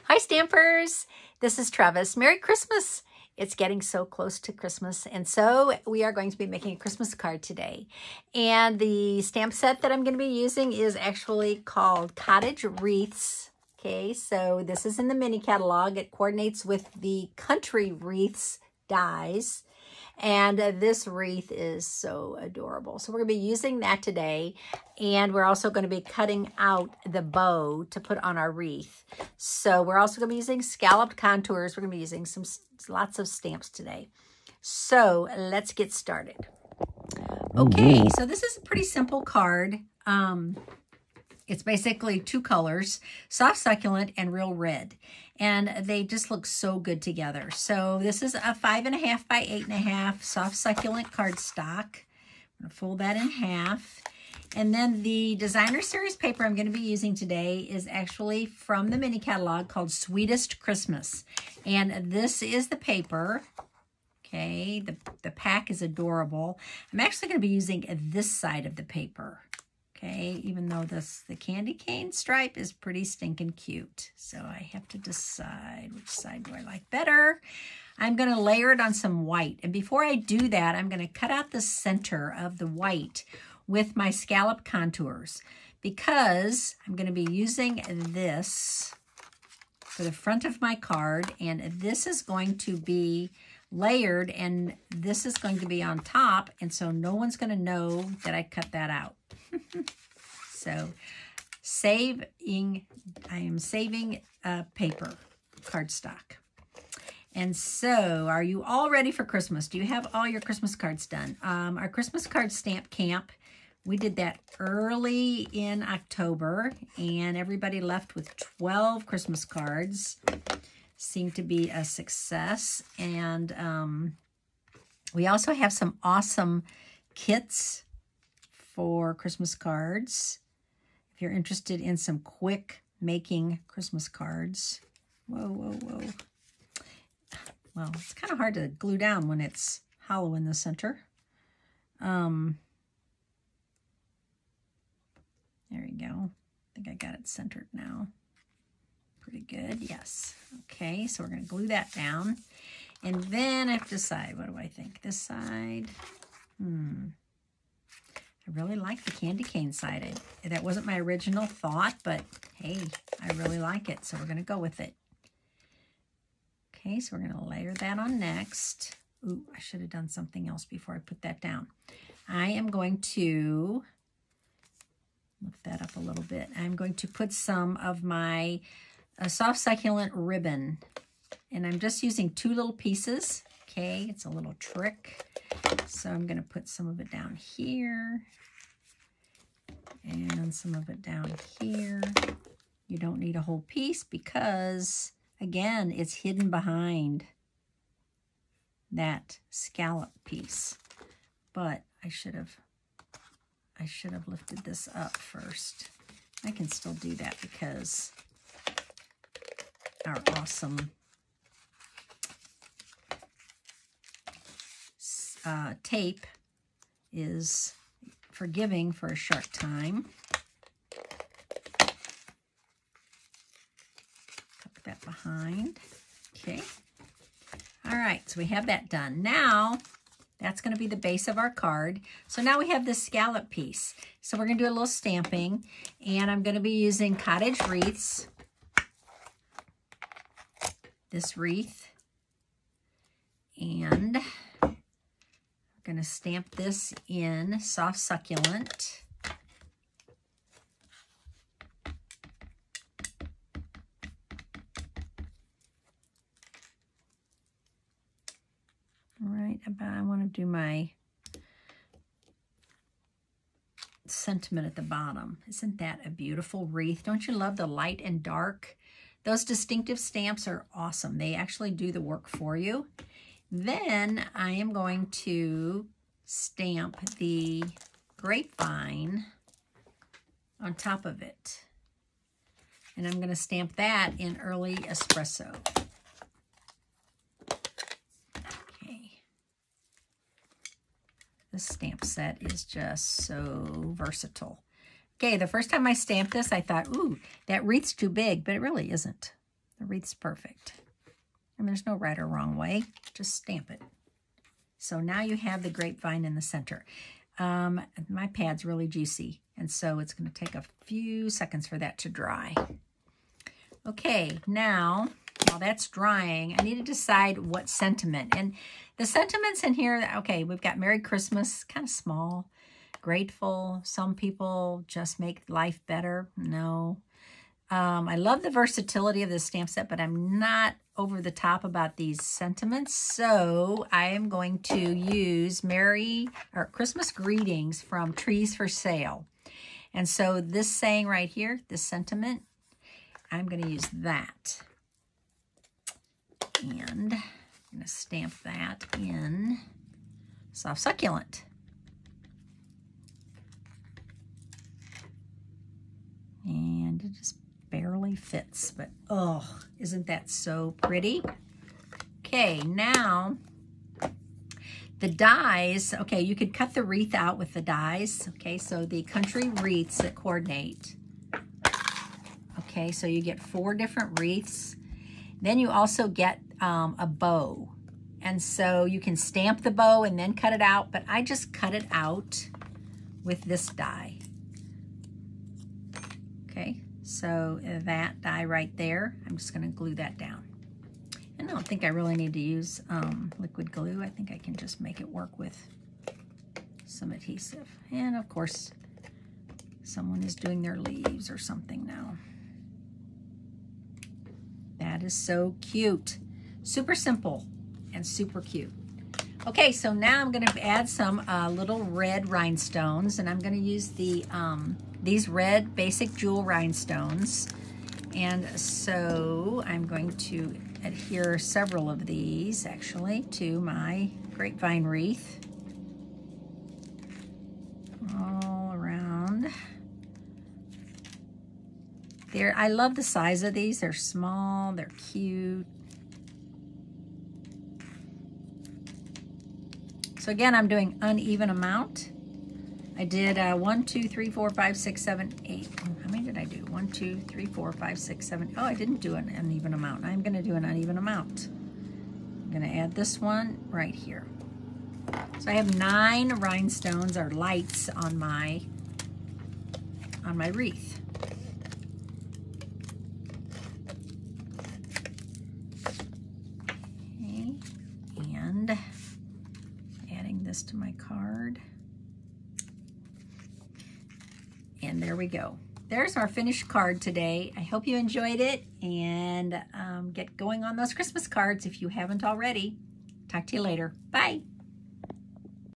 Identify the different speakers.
Speaker 1: Hi Stampers, this is Trevis. Merry Christmas. It's getting so close to Christmas, and so we are going to be making a Christmas card today. And the stamp set that I'm going to be using is actually called Cottage Wreaths. Okay, so this is in the mini catalog. It coordinates with the Country Wreaths dies. And this wreath is so adorable. So we're going to be using that today. And we're also going to be cutting out the bow to put on our wreath. So we're also going to be using Scalloped Contours. We're going to be using lots of stamps today. So let's get started. Okay, so this is a pretty simple card. It's basically two colors, soft succulent and real red. And they just look so good together. So this is a 5.5 by 8.5 soft succulent cardstock. I'm going to fold that in half. And then the designer series paper I'm going to be using today is actually from the mini catalog called Sweetest Christmas. And this is the paper. Okay, the pack is adorable. I'm actually going to be using this side of the paper. Okay, even though the candy cane stripe is pretty stinking cute. So I have to decide which side do I like better. I'm going to layer it on some white. And before I do that, I'm going to cut out the center of the white with my Scalloped Contours, because I'm going to be using this for the front of my card. And this is going to be layered, and this is going to be on top. And so no one's going to know that I cut that out. So I am saving paper, cardstock. And so are you all ready for Christmas? Do you have all your Christmas cards done? Our Christmas card stamp camp, we did that early in October, and everybody left with 12 Christmas cards. Seemed to be a success. And we also have some awesome kits for Christmas cards. If you're interested in some quick making Christmas cards. Whoa, whoa, whoa. Well, it's kind of hard to glue down when it's hollow in the center. There we go. I think I got it centered now. Pretty good, yes. Okay, so we're going to glue that down. And then I have to decide, what do I think? This side? I really like the candy cane side. That wasn't my original thought, but hey, I really like it, so we're going to go with it. Okay, so we're going to layer that on next. Ooh, I should have done something else before I put that down. I am going to lift that up a little bit. I'm going to put some of my soft succulent ribbon, and I'm just using 2 little pieces. Okay, it's a little trick. So I'm going to put some of it down here and some of it down here. You don't need a whole piece because, again, it's hidden behind that scallop piece. But I should have lifted this up first. I can still do that because our awesome tape is forgiving for a short time. Tuck that behind. Okay. All right, so we have that done. Now, that's going to be the base of our card. So now we have this scallop piece. So we're going to do a little stamping, and I'm going to be using Cottage Wreaths. This wreath. And going to stamp this in soft succulent. All right, I want to do my sentiment at the bottom. Isn't that a beautiful wreath? Don't you love the light and dark? Those distinctive stamps are awesome. They actually do the work for you. Then I am going to stamp the grapevine on top of it. And I'm going to stamp that in early espresso. Okay. This stamp set is just so versatile. Okay, the first time I stamped this, I thought, ooh, that wreath's too big, but it really isn't. The wreath's perfect. And there's no right or wrong way. Just stamp it. So now you have the grapevine in the center. My pad's really juicy, and so it's going to take a few seconds for that to dry. Okay, now, while that's drying, I need to decide what sentiment. And the sentiments in here, okay, we've got Merry Christmas, kind of small, grateful. Some people just make life better. No. I love the versatility of this stamp set, but I'm not over the top about these sentiments. So I am going to use Christmas greetings from Trees for Sale. And so this saying right here, this sentiment, I'm going to use that. And I'm going to stamp that in Soft Succulent. And it just barely fits, but oh, isn't that so pretty? Okay, now the dies, okay, you could cut the wreath out with the dies. Okay, so the country wreaths that coordinate. Okay, so you get 4 different wreaths. Then you also get a bow. And so you can stamp the bow and then cut it out, but I just cut it out with this die. Okay, so that die right there, I'm just going to glue that down. And I don't think I really need to use liquid glue. I think I can just make it work with some adhesive. And of course, someone is doing their leaves or something now. That is so cute. Super simple and super cute. Okay, so now I'm going to add some little red rhinestones, and I'm going to use these red basic jewel rhinestones. And so I'm going to adhere several of these actually to my grapevine wreath all around. I love the size of these. They're small, they're cute. So again, I'm doing uneven amount. I did 1, 2, 3, 4, 5, 6, 7, 8. How many did I do? 1, 2, 3, 4, 5, 6, 7. Oh, I didn't do an uneven amount. I'm going to do an uneven amount. I'm going to add this one right here. So I have 9 rhinestones or lights on my wreath. Okay, and adding this to my card. And there we go. There's our finished card today. I hope you enjoyed it, and get going on those Christmas cards if you haven't already. Talk to you later. Bye.